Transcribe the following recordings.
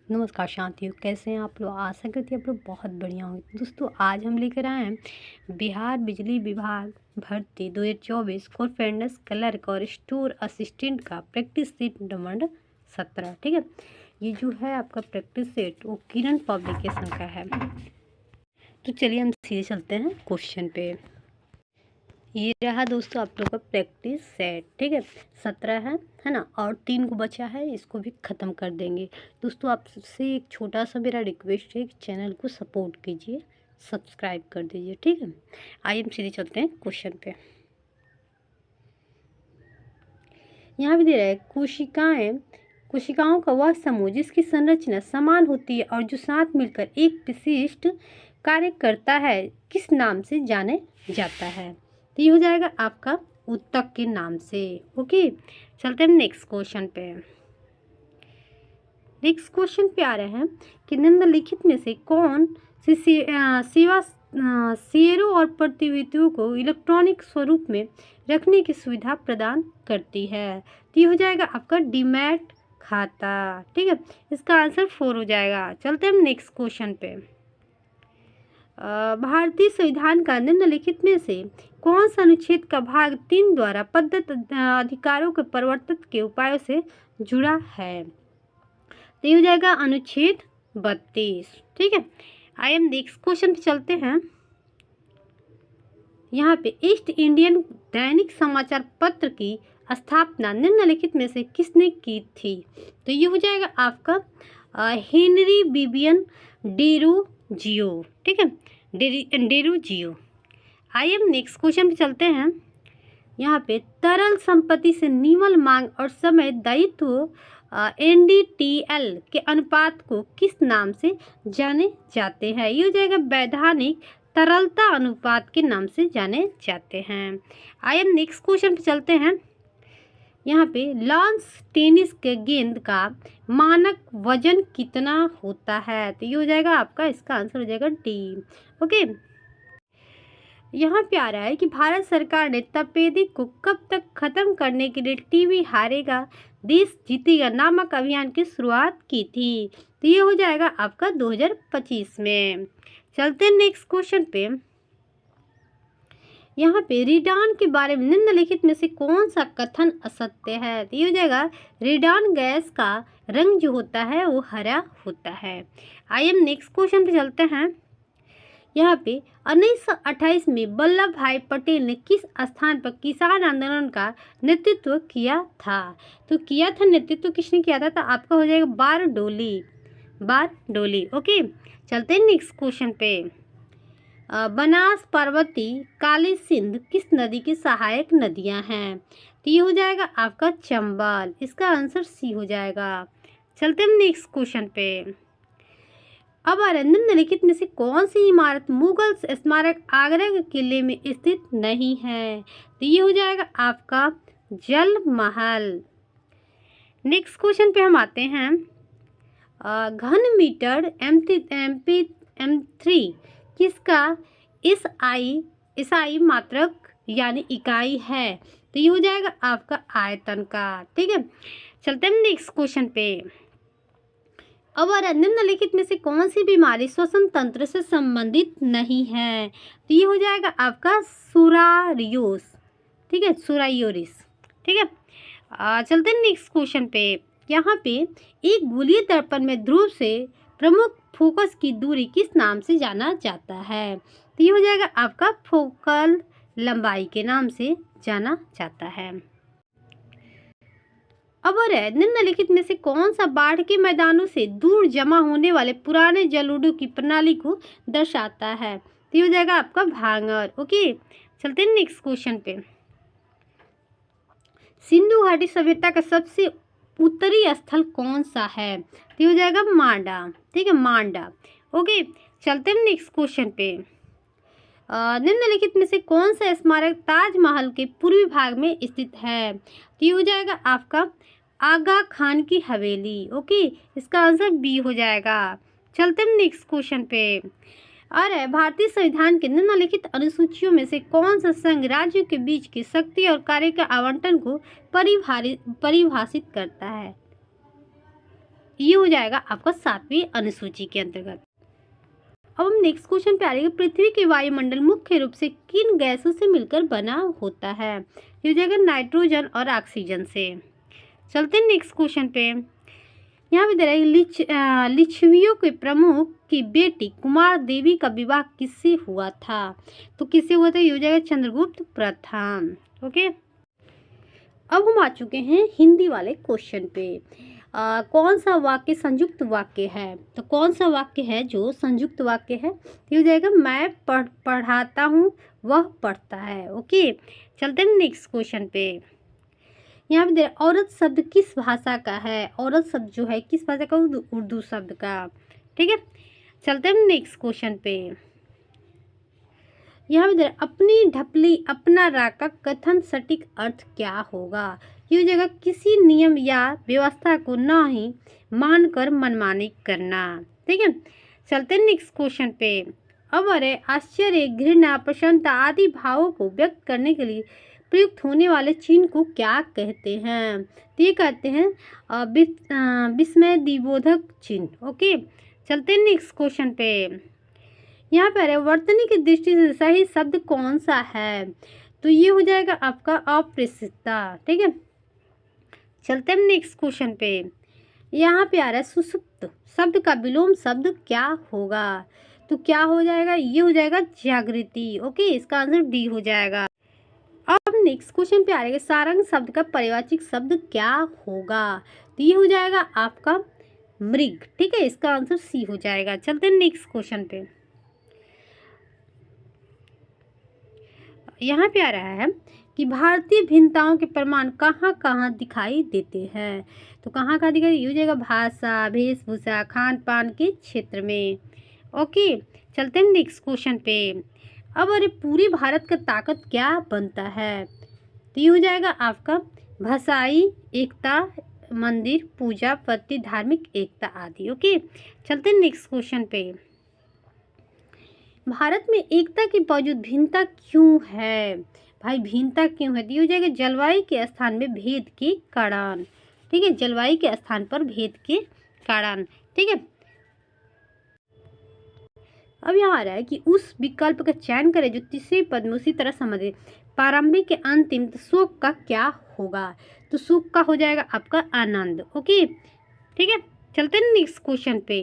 नमस्कार शांति हो, कैसे हैं आप लोग? आशा करती हूँ आप लोग बहुत बढ़िया होंगे। दोस्तों आज हम लेकर आए हैं बिहार बिजली विभाग भर्ती 2024 कॉन्फिडेंस क्लर्क और स्टोर असिस्टेंट का प्रैक्टिस सेट नंबर 17। ठीक है, ये जो है आपका प्रैक्टिस सेट वो किरण पब्लिकेशन का है। तो चलिए हम सीधे चलते हैं क्वेश्चन पे। ये रहा दोस्तों आप लोग का प्रैक्टिस सेट। ठीक है, 17 है ना, और 3 को बचा है, इसको भी ख़त्म कर देंगे। दोस्तों आपसे एक छोटा सा मेरा रिक्वेस्ट है कि चैनल को सपोर्ट कीजिए, सब्सक्राइब कर दीजिए। ठीक है, आइए हम सीधे चलते हैं क्वेश्चन पे। यहाँ भी दे रहा है कोशिकाओं का वह समूह जिसकी संरचना समान होती है और जो साथ मिलकर एक विशिष्ट कार्य करता है किस नाम से जाने जाता है? तो ये हो जाएगा आपका ऊतक के नाम से। ओके, चलते हैं नेक्स्ट क्वेश्चन पे। नेक्स्ट क्वेश्चन पे आ रहे हैं कि निम्नलिखित में से कौन सी सेवा शेयरों और प्रतिभूतियों को इलेक्ट्रॉनिक स्वरूप में रखने की सुविधा प्रदान करती है? तो ये हो जाएगा आपका डीमैट खाता। ठीक है, इसका आंसर 4 हो जाएगा। चलते हैं हम नेक्स्ट क्वेश्चन पे। भारतीय संविधान का निम्नलिखित में से कौन सा अनुच्छेद का भाग 3 द्वारा प्रदत्त अधिकारों के परिवर्तन के उपायों से जुड़ा है? तो ये हो जाएगा अनुच्छेद 32। ठीक है, आइए हम नेक्स्ट क्वेश्चन पे चलते हैं। यहाँ पे ईस्ट इंडियन दैनिक समाचार पत्र की स्थापना निम्नलिखित में से किसने की थी? तो ये हो जाएगा आपका हेनरी विवियन डेरोजियो। ठीक है, डेरोजियो। आइए हम नेक्स्ट क्वेश्चन पे चलते हैं। यहाँ पे तरल संपत्ति से निम्न मांग और समय दायित्व NDTL के अनुपात को किस नाम से जाने जाते हैं? ये हो जाएगा वैधानिक तरलता अनुपात के नाम से जाने जाते हैं। आइए हम नेक्स्ट क्वेश्चन पे चलते हैं। यहाँ पे लॉन्स टेनिस के गेंद का मानक वजन कितना होता है? तो ये हो जाएगा आपका, इसका आंसर हो जाएगा डी। ओके, यहाँ पे आ रहा है कि भारत सरकार ने तपेदिक को कब तक खत्म करने के लिए टीबी हारेगा देश जीतेगा नामक अभियान की शुरुआत की थी? तो ये हो जाएगा आपका 2025 में। चलते हैं नेक्स्ट क्वेश्चन पे। यहाँ पे रेडान के बारे में निम्नलिखित में से कौन सा कथन असत्य है? तो ये हो जाएगा रेडान गैस का रंग जो होता है वो हरा होता है। आइए हम नेक्स्ट क्वेश्चन पे चलते हैं। यहाँ पे 1928 में वल्लभ भाई पटेल ने किस स्थान पर किसान आंदोलन का नेतृत्व किया था? तो किया था नेतृत्व किसने किया था? तो आपका हो जाएगा बारडोली। ओके, चलते हैं नेक्स्ट क्वेश्चन पे। बनास, पार्वती, काली सिंध किस नदी की सहायक नदियां हैं? तो ये हो जाएगा आपका चंबल, इसका आंसर सी हो जाएगा। चलते हैं नेक्स्ट क्वेश्चन पे। अब निम्नलिखित में से कौन सी इमारत मुगल स्मारक आगरा के किले में स्थित नहीं है? तो ये हो जाएगा आपका जल महल। नेक्स्ट क्वेश्चन पे हम आते हैं। घन मीटर M3 किसका ईसाई मात्रक यानी इकाई है? तो ये हो जाएगा आपका आयतन का। ठीक है, चलते हैं नेक्स्ट क्वेश्चन पे। अब निम्नलिखित में से कौन सी बीमारी श्वसन तंत्र से संबंधित नहीं है? तो ये हो जाएगा आपका सुरारियोस। ठीक है, सुरायोरिस। ठीक है, चलते हैं नेक्स्ट क्वेश्चन पे। यहाँ पे एक गोलीय दर्पण में ध्रुव से प्रमुख फोकस की दूरी किस नाम से जाना जाता है? तो ये हो जाएगा आपका फोकल लंबाई के नाम से जाना जाता है। अब निम्नलिखित में से कौन सा बाढ़ के मैदानों से दूर जमा होने वाले पुराने जलउडों की प्रणाली को दर्शाता है? तो ये हो जाएगा आपका भांगर। ओके, चलते हैं नेक्स्ट क्वेश्चन पे। सिंधु घाटी सभ्यता का सबसे उत्तरी स्थल कौन सा है? तो ये हो जाएगा मांडा। ठीक है, मांडा। ओके, चलते हैं नेक्स्ट क्वेश्चन पे। निम्नलिखित में से कौन सा स्मारक ताजमहल के पूर्वी भाग में स्थित है? तो ये हो जाएगा आपका आगा खान की हवेली। ओके, इसका आंसर बी हो जाएगा। चलते हैं नेक्स्ट क्वेश्चन पे। और भारतीय संविधान के निम्नलिखित अनुसूचियों में से कौन सा संघ राज्यों के बीच की शक्ति और कार्य के आवंटन को परिभाषित करता है? ये हो जाएगा आपका 7वीं अनुसूची के अंतर्गत। अब हम नेक्स्ट क्वेश्चन पे आ रहे हैं, पृथ्वी के वायुमंडल मुख्य रूप से किन गैसों से मिलकर बना होता है? ये हो जाएगा नाइट्रोजन और ऑक्सीजन से। चलते हैं नेक्स्ट क्वेश्चन पे। यहाँ पे दे रहा है लिच्छवियों के प्रमुख की बेटी कुमार देवी का विवाह किससे हुआ था? तो किससे हुआ था? ये हो जाएगा चंद्रगुप्त प्रथम। ओके, अब हम आ चुके हैं हिंदी वाले क्वेश्चन पे। कौन सा वाक्य संयुक्त वाक्य है? तो कौन सा वाक्य है जो संयुक्त वाक्य है? ये हो जाएगा मैं पढ़ाता हूँ, वह पढ़ता है। ओके, चलते हैं नेक्स्ट क्वेश्चन पे। यहाँ पे औरत शब्द किस भाषा का है? औरत शब्द जो है किस भाषा का? उर्दू शब्द का। ठीक है, चलते हैं नेक्स्ट क्वेश्चन पे। यहाँ पे अपनी ढपली अपना राग का कथन सटीक अर्थ क्या होगा? ये हो जाएगा किसी नियम या व्यवस्था को न ही मानकर मनमानी करना। ठीक है, चलते हैं नेक्स्ट क्वेश्चन पे। अब अरे आश्चर्य, घृणा, प्रसन्नता आदि भावों को व्यक्त करने के लिए प्रयुक्त होने वाले चिन्ह को क्या कहते हैं? तो ये कहते हैं विस्मय दिबोधक चिन्ह। ओके, चलते हैं नेक्स्ट क्वेश्चन पे। यहाँ पर वर्तनी की दृष्टि से सही शब्द कौन सा है? तो ये हो जाएगा आपका अप्रसिद्धता। ठीक है, चलते हैं नेक्स्ट क्वेश्चन पे। यहाँ पे आ रहा है सुषुप्त शब्द का विलोम शब्द क्या होगा? तो क्या हो जाएगा? ये हो जाएगा जागृति। ओके, इसका आंसर डी हो जाएगा। अब नेक्स्ट क्वेश्चन पे आ रहा है सारंग शब्द का परिवाचिक शब्द क्या होगा? तो ये हो जाएगा आपका मृग। ठीक है, इसका आंसर सी हो जाएगा। चलते हैं नेक्स्ट क्वेश्चन पे। यहाँ पे आ रहा है कि भारतीय भिन्नताओं के प्रमाण कहाँ कहाँ दिखाई देते हैं? तो कहाँ कहाँ दिखाई? ये हो जाएगा भाषा, वेशभूषा, खान पान के क्षेत्र में। ओके, चलते हैं नेक्स्ट क्वेश्चन पे। अब अरे पूरी भारत का ताकत क्या बनता है? तो ये हो जाएगा आपका भाषाई एकता, मंदिर, पूजा पद्धति, धार्मिक एकता आदि। ओके, चलते हैं नेक्स्ट क्वेश्चन पे। भारत में एकता के बावजूद भिन्नता क्यों है? भाई भिन्नता क्यों है? तो ये हो जाएगा जलवायु के स्थान में भेद के कारण। ठीक है, जलवायु के स्थान पर भेद के कारण। ठीक है, अब यहाँ आ रहा है कि उस विकल्प का चयन करें जो तीसरे पद में उसी तरह संबंधित प्रारंभिक के अंतिम तो सुख का क्या होगा? तो सुख का हो जाएगा आपका आनंद। ओके, ठीक है, चलते हैं नेक्स्ट क्वेश्चन पे।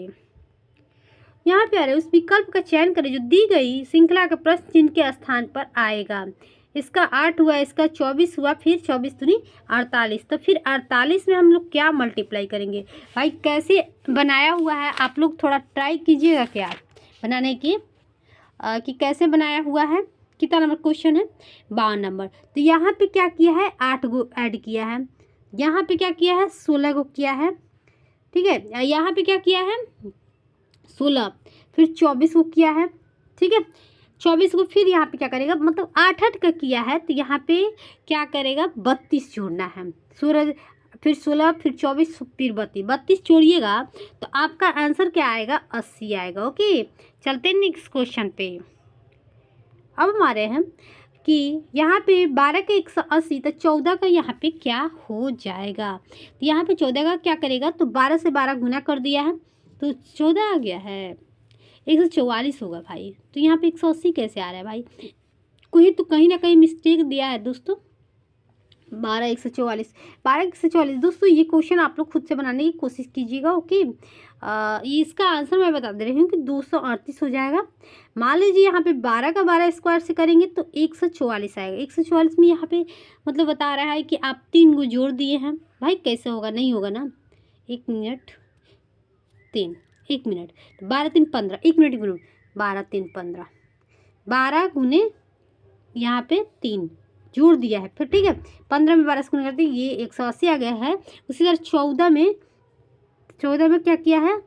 यहाँ पे आ रहा है उस विकल्प का चयन करें जो दी गई श्रृंखला के प्रश्न चिन्ह के स्थान पर आएगा। इसका 8 हुआ, इसका 24 हुआ, फिर 24 दूनी 48। तो फिर 48 में हम लोग क्या मल्टीप्लाई करेंगे? भाई कैसे बनाया हुआ है आप लोग थोड़ा ट्राई कीजिएगा क्या बनाने की कि कैसे बनाया हुआ है। कितना नंबर क्वेश्चन है? 52 नंबर। तो यहाँ पे क्या किया है? 8 गो ऐड किया है। यहाँ पे क्या किया है? 16 को किया है। ठीक है, यहाँ पे क्या किया है? 16, फिर 24 को किया है। ठीक है, 24 को फिर यहाँ पे क्या करेगा? मतलब 8 का किया है तो यहाँ पे क्या करेगा? 32 जोड़ना है। 16, फिर 16, फिर 24, फिर 32 जोड़िएगा तो आपका आंसर क्या आएगा? 80 आएगा। ओके, चलते हैं नेक्स्ट क्वेश्चन पे। अब हमारे हैं कि यहाँ पे 12 का 180 तो 14 का यहाँ पे क्या हो जाएगा? तो यहाँ पे 14 का क्या करेगा? तो 12 से 12 गुना कर दिया है तो 14 आ गया है। 144 होगा भाई। तो यहाँ पे 180 कैसे आ रहा है भाई? कोई तो कहीं ना कहीं मिस्टेक दिया है दोस्तों। 12 144, 12 144 दोस्तों ये क्वेश्चन आप लोग खुद से बनाने की कोशिश कीजिएगा। ओके, इसका आंसर मैं बता दे रही हूँ कि 238 हो जाएगा। मान लीजिए यहाँ पे 12 का 12 स्क्वायर से करेंगे तो 144 आएगा। 144 में यहाँ पे मतलब बता रहा है कि आप 3 को जोड़ दिए हैं। भाई कैसे होगा? नहीं होगा ना। 1 मिनट 3, 1 मिनट, 12 3 15, 1 मिनट 1 मिनट, 12 3 15, 12 गुने यहाँ पे 3 जोड़ दिया है। फिर ठीक है, 15 में 12 से गुना करते ये 180 आ गया है। उसी तरह 14 में क्या किया है?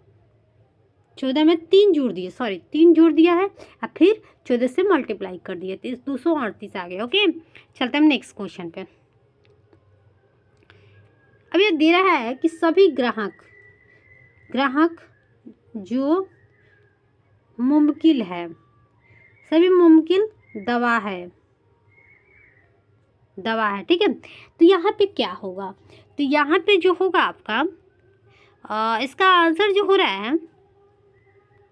14 में 3 जोड़ दिए, सॉरी 3 जोड़ दिया है और फिर 14 से मल्टीप्लाई कर दिए तो 238 आ गया। ओके, चलते हैं नेक्स्ट क्वेश्चन पे। अब ये दे रहा है कि सभी ग्राहक जो मुमकिन है, सभी मुमकिन दवा है। ठीक है, तो यहाँ पे क्या होगा? तो यहाँ पे जो होगा आपका इसका आंसर जो हो रहा है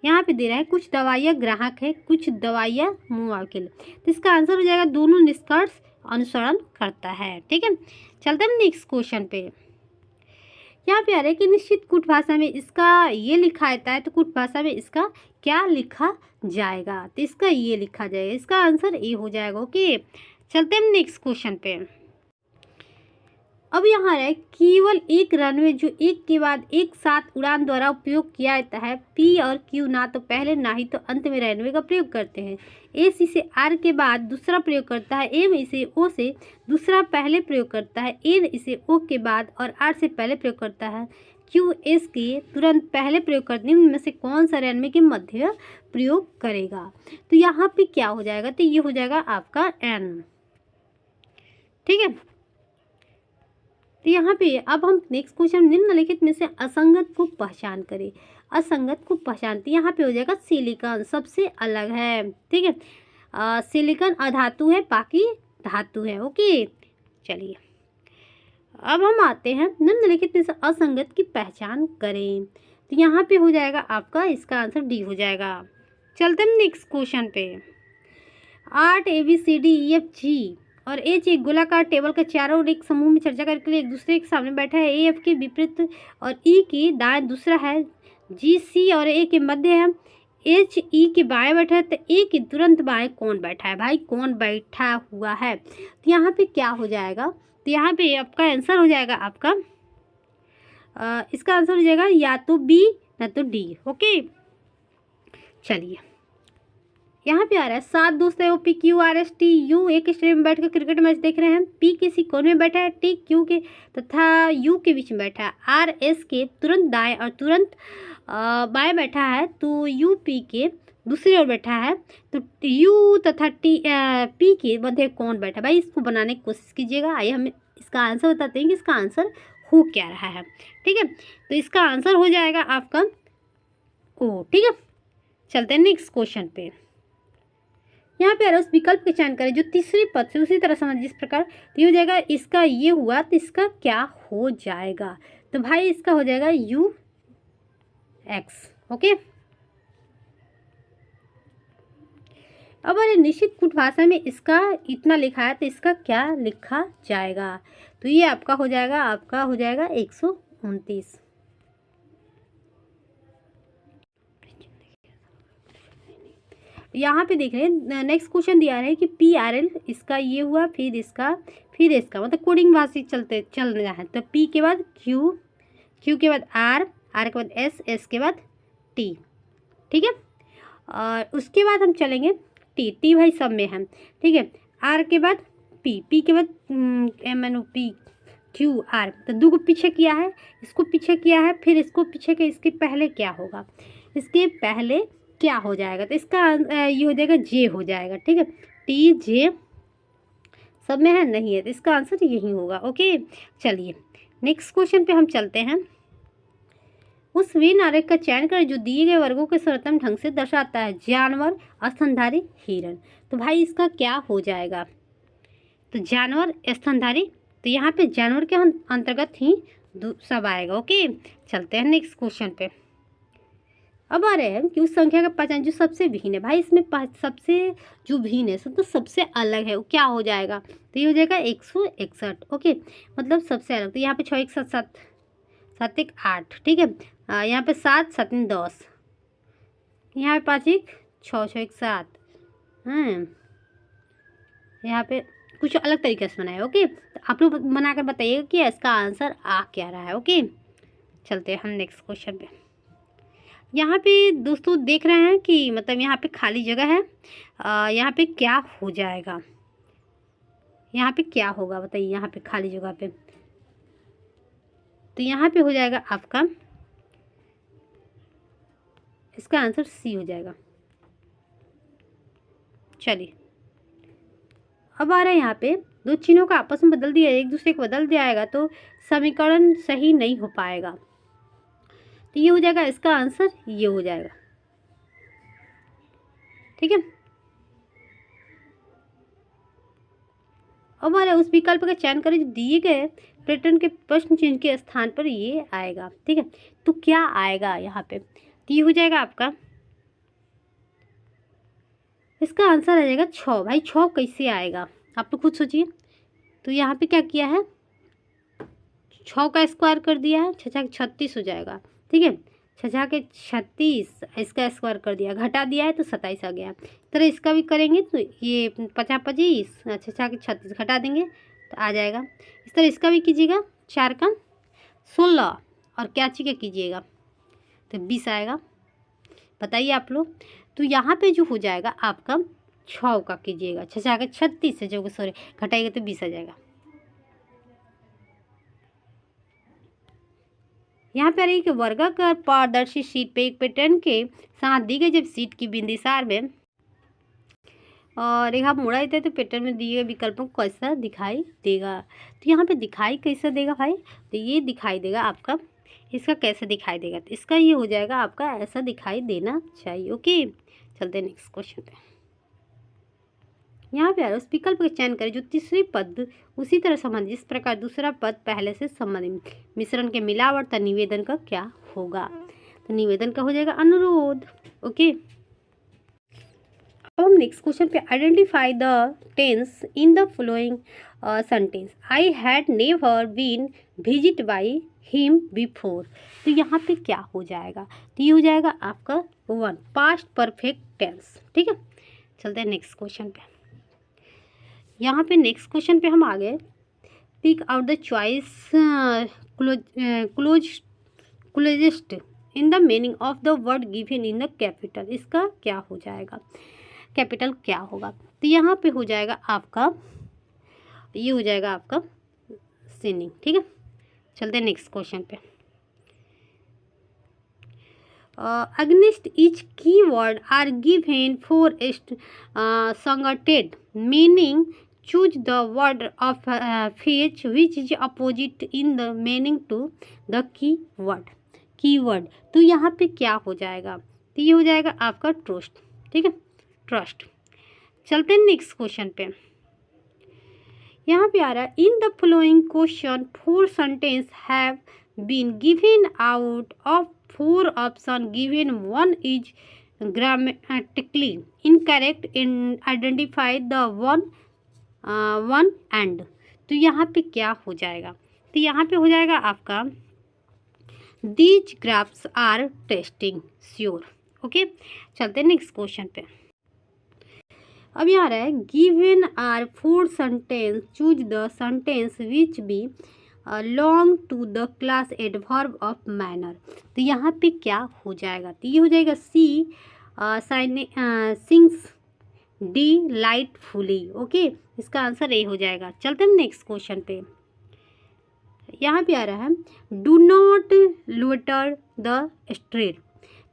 यहाँ पे दे रहा है कुछ दवाइयाँ ग्राहक है, कुछ दवाइयाँ मुवक्किल। तो इसका आंसर हो जाएगा दोनों निष्कर्ष अनुसरण करता है। ठीक है, चलते हैं नेक्स्ट क्वेश्चन पे। यहाँ पे आ रहा है कि निश्चित कुट भाषा में इसका ये लिखा रहता है, तो कुट भाषा में इसका क्या लिखा जाएगा? तो इसका ये लिखा जाएगा, इसका आंसर ए हो जाएगा। ओके, चलते हैं नेक्स्ट क्वेश्चन पे। अब यहाँ है केवल एक रनवे जो एक के बाद एक साथ उड़ान द्वारा उपयोग किया जाता है। पी और क्यू ना तो पहले ना ही तो अंत में रनवे का प्रयोग करते हैं। एस इसे आर के बाद दूसरा प्रयोग करता है, एम इसे ओ से दूसरा पहले प्रयोग करता है, एन इसे ओ के बाद और आर से पहले प्रयोग करता है, क्यू एस के तुरंत पहले प्रयोग करते हैं। उनमें से कौन सा रनवे के मध्य प्रयोग करेगा? तो यहाँ पे क्या हो जाएगा? तो ये हो जाएगा आपका एन। ठीक है, तो यहाँ पे अब हम नेक्स्ट क्वेश्चन निम्नलिखित में से असंगत को पहचान करें। असंगत को पहचानते यहाँ पे हो जाएगा सिलिकॉन सबसे अलग है। ठीक है, सिलिकॉन अधातु है, बाकी धातु है। ओके, चलिए अब हम आते हैं निम्नलिखित में से असंगत की पहचान करें। तो यहाँ पे हो जाएगा आपका, इसका आंसर डी हो जाएगा। चलते हैं नेक्स्ट क्वेश्चन पे। 8 ABCDEFG और एच एक गोलाकार टेबल के चारों ओर एक समूह में चर्चा करने के लिए एक दूसरे के सामने बैठा है। ए एफ के विपरीत और ई की दाएं दूसरा है। जी सी और ए के मध्य है। एच ई के बाएं बैठा है, तो ए के तुरंत बाएं कौन बैठा है? भाई कौन बैठा हुआ है? तो यहाँ पे क्या हो जाएगा? तो यहाँ पे आपका आंसर हो जाएगा आपका इसका आंसर हो जाएगा या तो बी या तो डी। ओके, चलिए यहाँ पे आ रहा है 7 दोस्त है, P Q R S T U एक स्टेडियम में बैठकर क्रिकेट मैच देख रहे हैं। पी किसी कोने में बैठा है, टी क्यू के तथा यू के बीच में बैठा है, आर एस के तुरंत दाएं और तुरंत बाएं बैठा है, तो यू पी के दूसरी ओर बैठा है, तो यू तथा टी पी के मध्य कौन बैठा है? भाई इसको बनाने की कोशिश कीजिएगा। आइए हम इसका आंसर बताते हैं कि इसका आंसर हो क्या रहा है। ठीक है, तो इसका आंसर हो जाएगा आपका ओ। ठीक है, चलते हैं नेक्स्ट क्वेश्चन पे। यहाँ पे उस विकल्प की चयन करें जो तीसरे पद से उसी तरह समझ जिस प्रकार। तो ये हो जाएगा, इसका ये हुआ तो इसका क्या हो जाएगा? तो भाई इसका हो जाएगा यू एक्स। ओके, अब अरे निश्चित कुट भाषा में इसका इतना लिखा है, तो इसका क्या लिखा जाएगा? तो ये आपका हो जाएगा 129। यहाँ पे देख रहे हैं नेक्स्ट क्वेश्चन दिया है कि पी आर एल, इसका ये हुआ, फिर इसका मतलब कोडिंग भाषा चल रहा है। तो पी के बाद क्यू, क्यू के बाद आर, आर के बाद एस, एस के बाद टी। ठीक है, और उसके बाद हम चलेंगे टी, टी भाई सब में है। ठीक है, आर के बाद पी, पी के बाद M N O P Q R. तो दो को पीछे किया है, इसको पीछे किया है, फिर इसको पीछे किया, इसके पहले क्या होगा? इसके पहले क्या हो जाएगा? तो इसका ये हो जाएगा जे हो जाएगा। ठीक है, टी जे सब में है, नहीं है, तो इसका आंसर यही होगा। ओके, चलिए नेक्स्ट क्वेश्चन पे हम चलते हैं। उस वेन आरेख का चयन करें जो दिए गए वर्गों के सर्वोत्तम ढंग से दर्शाता है। जानवर, स्तनधारी, हिरण। तो भाई इसका क्या हो जाएगा? तो जानवर, स्तनधारी, तो यहाँ पे जानवर के अंतर्गत ही सब आएगा। ओके, चलते हैं नेक्स्ट क्वेश्चन पे। अब आ रहे हैं कि उस संख्या का पहचान जो सबसे भिन्न है। भाई इसमें सबसे जो भिन्न है तो सबसे अलग है, वो क्या हो जाएगा? तो ये हो जाएगा 161। ओके, मतलब सबसे अलग। तो यहाँ पे 6 1 7 7 7 1 8। ठीक है, यहाँ पे 7 7 3 10, यहाँ पे 5 1 6 6 1 7। यहाँ पे कुछ अलग तरीके से बनाया। ओके, तो आप लोग बनाकर बताइएगा कि इसका आंसर आ क्या रहा है। ओके, चलते हैं हम नेक्स्ट क्वेश्चन पे। यहाँ पे दोस्तों देख रहे हैं कि मतलब यहाँ पे खाली जगह है, यहाँ पे क्या हो जाएगा? यहाँ पे क्या होगा बताइए? यहाँ पे खाली जगह पे, तो यहाँ पे हो जाएगा आपका, इसका आंसर सी हो जाएगा। चलिए अब आ रहा है यहाँ पे दो चिन्हों का आपस में बदल दिया, एक दूसरे को बदल दिया जाएगा तो समीकरण सही नहीं हो पाएगा। तो ये हो जाएगा, इसका आंसर ये हो जाएगा। ठीक है, अब हमारे उस विकल्प का चयन करें जो दिए गए पैटर्न के प्रश्न चिन्ह के स्थान पर ये आएगा। ठीक है, तो क्या आएगा यहाँ पे? तो ये हो जाएगा आपका, इसका आंसर आ जाएगा 6। भाई 6 कैसे आएगा आप लोग खुद सोचिए। तो यहाँ पे क्या किया है, 6 का स्क्वायर कर दिया है, 6 36 हो जाएगा। ठीक है, 6 के 36, इसका स्क्वायर कर दिया, घटा दिया है तो 27 आ गया। इस तरह इसका भी करेंगे तो ये 50 25, 6 के 36 घटा देंगे तो आ जाएगा। इस तरह इसका भी कीजिएगा, 4 का 16 और क्या ची का कीजिएगा तो 20 आएगा। बताइए आप लोग। तो यहाँ पे जो हो जाएगा आपका 6 का कीजिएगा, 6 के 36 से जो सॉरी घटाइएगा तो 20 आ जाएगा। यहाँ पे आ रही है कि वर्गाकार पारदर्शी शीट पे एक पैटर्न के साथ दी गई जब शीट की बिंदिसार में और रेखा मोड़ा जाता है तो पैटर्न में दिए गए विकल्पों को कैसा दिखाई देगा। तो यहाँ पे दिखाई कैसा देगा भाई, तो ये दिखाई देगा आपका, इसका कैसे दिखाई देगा, तो इसका ये हो जाएगा आपका ऐसा दिखाई देना चाहिए। ओके, चलते हैं नेक्स्ट क्वेश्चन पे। यहाँ पे उस विकल्प का चयन करें जो तीसरी पद उसी तरह संबंधित जिस प्रकार दूसरा पद पहले से संबंधित। मिश्रण के मिलावट का निवेदन का क्या होगा, तो निवेदन का हो जाएगा अनुरोध। ओके, अब हम नेक्स्ट क्वेश्चन पे identify the tense in the following sentence. I had never been visit by him before. तो यहाँ पे क्या हो जाएगा, तो ये हो जाएगा आपका 1 पास्ट परफेक्ट टेंस। ठीक है, चलते हैं नेक्स्ट क्वेश्चन पे। यहाँ पे नेक्स्ट क्वेश्चन पे हम आ गए, pick out the choice closest in the meaning of the word given in the capital. इसका क्या हो जाएगा, कैपिटल क्या होगा, तो यहाँ पे हो जाएगा आपका, ये हो जाएगा आपका सीनिंग। ठीक है, चलते हैं नेक्स्ट क्वेश्चन पे। Against each keyword are given four suggested meaning, choose the word of fetch which is opposite in the meaning to the keyword. तो यहाँ पे क्या हो जाएगा, तो ये हो जाएगा आपका ट्रस्ट। ठीक है, ट्रस्ट। चलते हैं नेक्स्ट क्वेश्चन पे। यहाँ पे आ रहा है in the following question 4 sentence have been given out of 4 option given 1 is grammatically incorrect in identify the one and. तो यहाँ पे क्या हो जाएगा, तो यहाँ पे हो जाएगा आपका these graphs are testing sure. Okay, चलते हैं नेक्स्ट क्वेश्चन पे। अब यहाँ आ रहा है given are 4 sentence, choose the sentence which belong to the class adverb of manner. तो यहाँ पे क्या हो जाएगा, तो ये हो जाएगा सी सिंग्स डी लाइटफुली। ओके, इसका आंसर ए हो जाएगा। चलते हैं नेक्स्ट क्वेश्चन पे। यहाँ पे आ रहा है do not loiter the straight.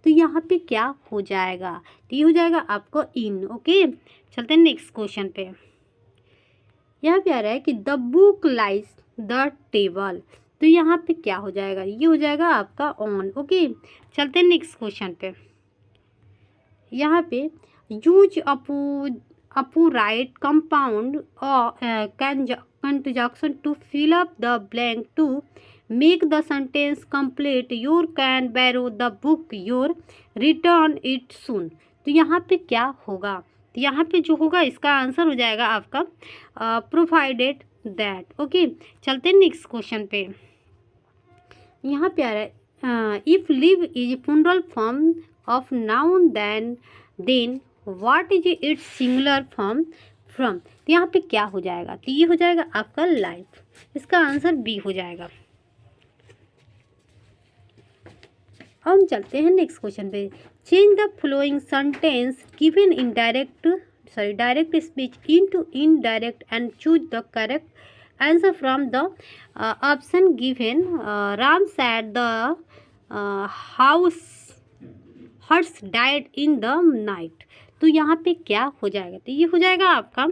तो यहाँ पे क्या हो जाएगा, तो ये हो जाएगा आपको इन। ओके, चलते हैं नेक्स्ट क्वेश्चन पे। यहाँ पे आ रहा है कि the book lies the table. तो यहाँ पे क्या हो जाएगा, ये हो जाएगा आपका ऑन। ओके, चलते हैं नेक्स्ट क्वेश्चन पे। यहाँ पे use appropriate compound conjunction to fill up the blank to make the sentence complete. Your can borrow the book, your return it soon. तो यहाँ पे क्या होगा, तो यहाँ पे जो होगा इसका आंसर हो जाएगा आपका प्रोवाइडेड दैट। ओके, चलते हैं नेक्स्ट क्वेश्चन पे। यहाँ पे आ रहा है if live is plural form of noun then what is its singular form from. तो यहाँ पे क्या हो जाएगा, तो ये हो जाएगा आपका लाइफ। इसका आंसर बी हो जाएगा। अब हम चलते हैं नेक्स्ट क्वेश्चन पे। Change the following sentence given in direct speech into indirect and choose the correct answer from the option given. Ram said the house hurts died in the night. तो यहाँ पे क्या हो जाएगा, तो ये हो जाएगा आपका,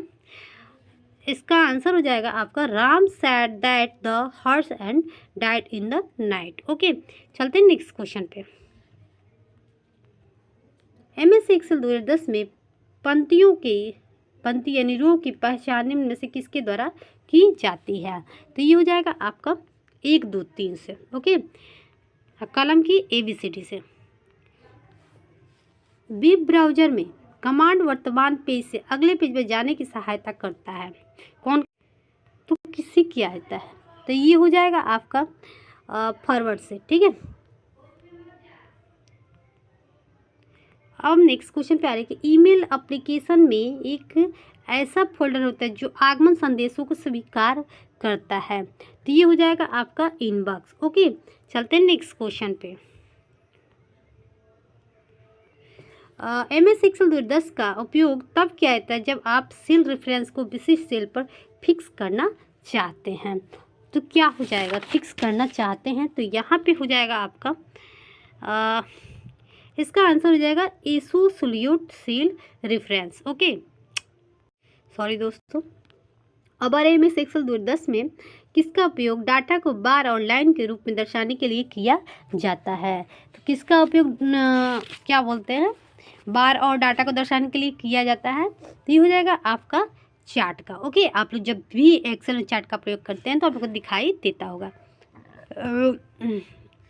इसका आंसर हो जाएगा आपका Ram sad that the horse and died in the night. Okay, चलते हैं नेक्स्ट क्वेश्चन पे। MS एक्सेल 2010 में पंक्ति यानी रो की पहचान में से किसके द्वारा की जाती है। तो ये हो जाएगा आपका 1 2 3 से। ओके, कलम की ABCD से। वेब ब्राउज़र में कमांड वर्तमान पेज से अगले पेज पर जाने की सहायता करता है। कौन? तो किससे किया जाता है? तो ये हो जाएगा आपका फॉरवर्ड से। ठीक है, अब नेक्स्ट क्वेश्चन पे आ रही है कि ईमेल एप्लीकेशन में एक ऐसा फोल्डर होता है जो आगमन संदेशों को स्वीकार करता है। तो ये हो जाएगा आपका इनबॉक्स। ओके, चलते हैं नेक्स्ट क्वेश्चन पे। MS एक्सेल 2010 का उपयोग तब किया जाता है जब आप सेल रेफरेंस को विशिष्ट सेल पर फिक्स करना चाहते हैं। तो क्या हो जाएगा? फिक्स करना चाहते हैं तो यहाँ पे हो जाएगा आपका इसका आंसर हो जाएगा associate cell reference. Okay, sorry दोस्तों। अब MS एक्सेल 2010 में किसका उपयोग डाटा को बार और लाइन के रूप में दर्शाने के लिए किया जाता है? तो किसका उपयोग क्या बोलते हैं, बार और डाटा को दर्शाने के लिए किया जाता है? तो ये हो जाएगा आपका चार्ट का। ओके, आप लोग जब भी एक्सेल में चार्ट का प्रयोग करते हैं तो आप लोग को दिखाई देता होगा।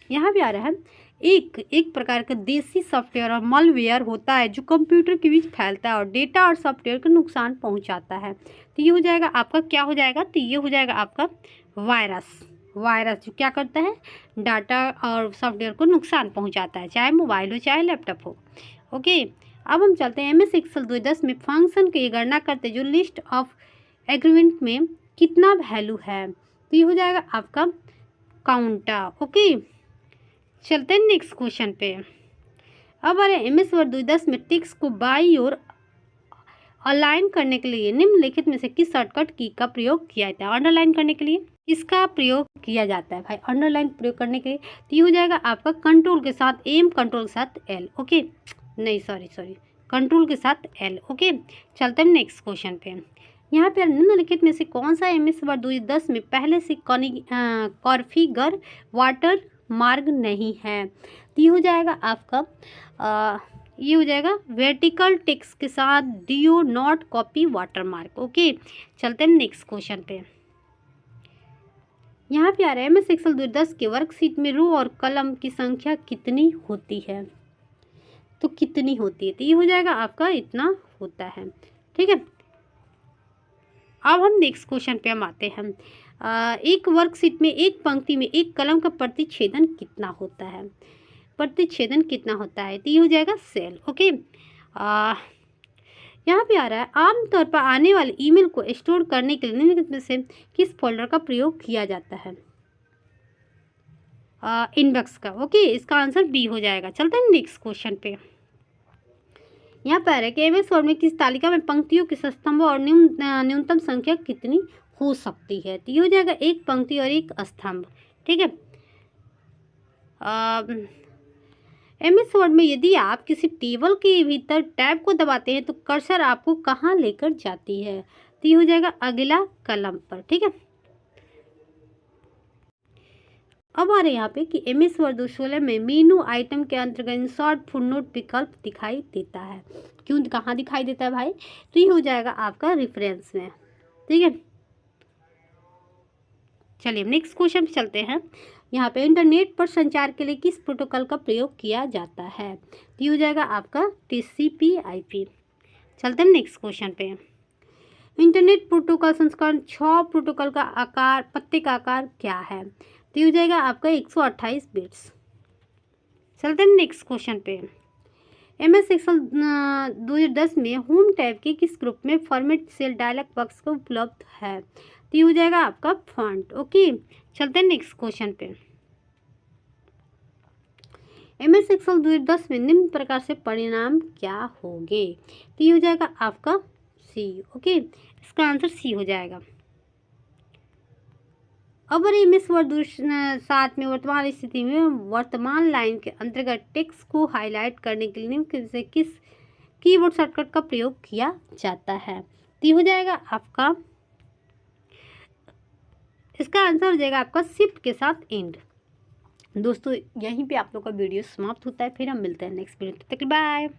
यहाँ भी आ रहा है एक प्रकार का देसी सॉफ्टवेयर और मलवेयर होता है जो कंप्यूटर के बीच फैलता है और डेटा और सॉफ्टवेयर को नुकसान पहुंचाता है। तो ये हो जाएगा आपका क्या हो जाएगा? तो ये हो जाएगा आपका वायरस जो क्या करता है, डाटा और सॉफ्टवेयर को नुकसान पहुंचाता है, चाहे मोबाइल हो चाहे लैपटॉप हो। ओके, अब हम चलते हैं MS एक्सेल 2010 में फंक्शन की गणना करते जो लिस्ट ऑफ एग्रीमेंट में कितना वैल्यू है। तो ये हो जाएगा आपका काउंटा। ओके, चलते हैं नेक्स्ट क्वेश्चन पे। अब अरे MS वर्ड 2010 में टेक्स्ट को बाईं ओर अलाइन करने के लिए निम्नलिखित में से किस शॉर्टकट की का प्रयोग किया जाता है? अंडरलाइन करने के लिए किसका प्रयोग किया जाता है भाई? अंडरलाइन प्रयोग करने के लिए तो ये हो जाएगा आपका कंट्रोल के साथ M, कंट्रोल के साथ L। ओके, नहीं सॉरी कंट्रोल के साथ L। ओके, चलते हैं नेक्स्ट क्वेश्चन पे। यहाँ पे निम्नलिखित में से कौन सा MS वर्ड 2010 में पहले से कॉन्फ़िगर वाटर मार्ग नहीं है? तो ये हो जाएगा आपका ये हो जाएगा वर्टिकल टेक्स्ट के साथ do not copy water mark. Okay, चलते हैं नेक्स्ट क्वेश्चन पे। यहाँ पे आ रहा है MS एक्सेल 2010 के वर्कशीट में रो और कलम की संख्या कितनी होती है? तो कितनी होती है? तो ये हो जाएगा आपका इतना होता है। ठीक है, अब हम नेक्स्ट क्वेश्चन पे हम आते हैं। एक वर्कशीट में एक पंक्ति में एक कलम का प्रतिच्छेदन कितना होता है? प्रतिच्छेदन कितना होता है? तो ये हो जाएगा सेल। ओके, यहाँ पे आ रहा है आमतौर पर आने वाले ईमेल को स्टोर करने के लिए निम्नलिखित में से किस फोल्डर का प्रयोग किया जाता है? इनबॉक्स का। ओके, इसका आंसर बी हो जाएगा। चलते हैं नेक्स्ट क्वेश्चन पे। यहाँ पर है कि MS वर्ड में किस तालिका में पंक्तियों के स्तंभों और न्यूनतम संख्या कितनी हो सकती है? तो ये हो जाएगा एक पंक्ति और एक स्तंभ। ठीक है, MS वर्ड में यदि आप किसी टेबल के भीतर टैब को दबाते हैं तो कर्सर आपको कहाँ लेकर जाती है? तो ये हो जाएगा अगला कलम पर। ठीक है, अब आ रहे यहाँ पे कि MS वर्ड 2016 में मेनू आइटम के अंतर्गत इंसर्ट फुटनोट विकल्प दिखाई देता है। क्यों, कहाँ दिखाई देता है भाई? तो ये हो जाएगा आपका रेफरेंस में। ठीक है, चलिए नेक्स्ट क्वेश्चन पे चलते हैं। यहाँ पे इंटरनेट पर संचार के लिए किस प्रोटोकॉल का प्रयोग किया जाता है? तो ये हो जाएगा आपका TCP/IP। चलते हैं नेक्स्ट क्वेश्चन पे। इंटरनेट प्रोटोकॉल संस्करण 6 प्रोटोकॉल का आकार, पत्ते का आकार क्या है? तो ये हो जाएगा आपका 128 बिट्स। चलते हैं नेक्स्ट क्वेश्चन पे। MS एक्सेल 2010 में होम टैब के किस ग्रुप में फॉर्मेट सेल डायलॉग बॉक्स का उपलब्ध है? तो ये हो जाएगा आपका फॉन्ट। ओके, चलते हैं नेक्स्ट क्वेश्चन पे। MS एक्सेल 2010 में निम्न प्रकार से परिणाम क्या होंगे? तो ये हो जाएगा आपका सी। ओके, इसका आंसर सी हो जाएगा। अब MS वर्ड 7 में वर्तमान स्थिति में वर्तमान लाइन के अंतर्गत टेक्स्ट को हाईलाइट करने के लिए निम्न से किस कीबोर्ड शॉर्टकट का प्रयोग किया जाता है? तो ये हो जाएगा आपका, इसका आंसर हो जाएगा आपका शिफ्ट के साथ एंड। दोस्तों यहीं पे आप लोग का वीडियो समाप्त होता है, फिर हम मिलते हैं नेक्स्ट वीडियो। तब तक बाय।